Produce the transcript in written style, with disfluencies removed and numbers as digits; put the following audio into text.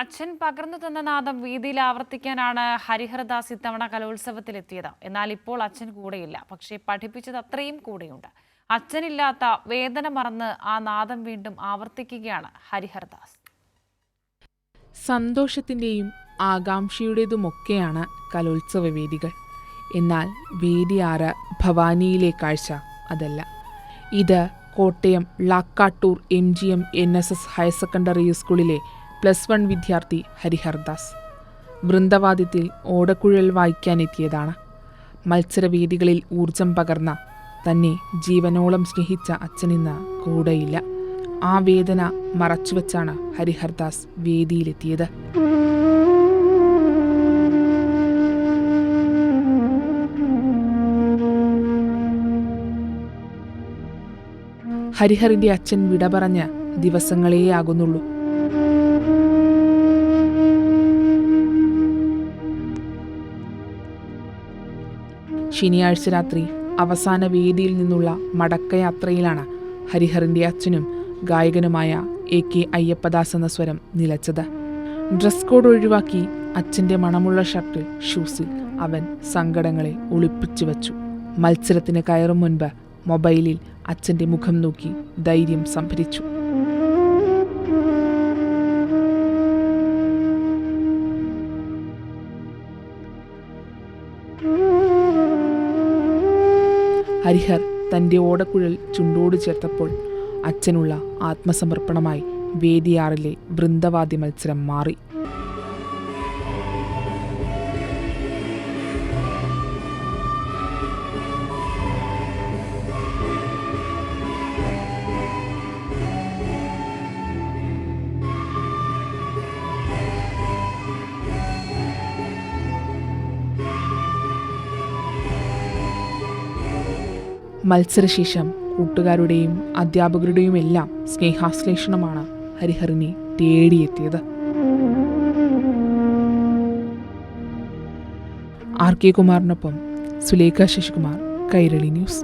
അച്ഛൻ പകർന്നു തന്ന നാദം വീതിയിൽ ആവർത്തിക്കാനാണ് ഹരിഹർദാസ് ഇത്തവണ കലോത്സവത്തിലെത്തിയത്. എന്നാൽ ഇപ്പോൾ അച്ഛൻ കൂടെയില്ല. പക്ഷേ പഠിപ്പിച്ചത് അത്രയും കൂടെയുണ്ട്. അച്ഛനില്ലാത്ത വേദന മറന്ന് ആ നാദം വീണ്ടും ആവർത്തിക്കുകയാണ് ഹരിഹർദാസ്. സന്തോഷത്തിൻ്റെയും ആകാംക്ഷയുടേതുമൊക്കെയാണ് കലോത്സവ വേദികൾ. എന്നാൽ വേദി 6 ഭവാനിയിലെ കാഴ്ച അതല്ല. ഇത് Kottayam Lakkattoor MGM NSS higher secondary സ്കൂളിലെ +1 വിദ്യാർത്ഥി ഹരിഹർദാസ് വൃന്ദവാദ്യത്തിൽ ഓടക്കുഴൽ വായിക്കാനെത്തിയതാണ്. മത്സരവേദികളിൽ ഊർജം പകർന്ന തന്നെ ജീവനോളം സ്നേഹിച്ച അച്ഛനിന്ന് കൂടെയില്ല. ആ വേദന മറച്ചുവെച്ചാണ് ഹരിഹർദാസ് വേദിയിലെത്തിയത്. ഹരിഹറിന്റെ അച്ഛൻ വിട പറഞ്ഞ് ദിവസങ്ങളേ ആകുന്നുള്ളൂ. ശനിയാഴ്ച രാത്രി അവസാന വേദിയിൽ നിന്നുള്ള മടക്കയാത്രയിലാണ് ഹരിഹറിന്റെ അച്ഛനും ഗായകനുമായ AK അയ്യപ്പദാസ് എന്ന സ്വരം നിലച്ചത്. ഡ്രസ് കോഡ് ഒഴിവാക്കി അച്ഛൻ്റെ മണമുള്ള ഷർട്ടിൽ ഷൂസിൽ അവൻ സങ്കടങ്ങളെ ഒളിപ്പിച്ചു വച്ചു. മത്സരത്തിന് കയറും മുൻപ് മൊബൈലിൽ അച്ഛൻ്റെ മുഖം നോക്കി ധൈര്യം സംഭരിച്ചു. ഹരിഹർ തൻ്റെ ഓടക്കുഴൽ ചുണ്ടോട് ചേർത്തപ്പോൾ അച്ഛനുള്ള ആത്മസമർപ്പണമായി വേദി 6 വൃന്ദവാദ്യ മത്സരം മാറി. മത്സരശേഷം കൂട്ടുകാരുടെയും അധ്യാപകരുടെയും എല്ലാം സ്നേഹാശ്ലേഷണമാണ് ഹരിഹറിനെ തേടിയെത്തിയത്. RK കുമാറിനൊപ്പം സുലേഖ ശശികുമാർ, കൈരളി ന്യൂസ്.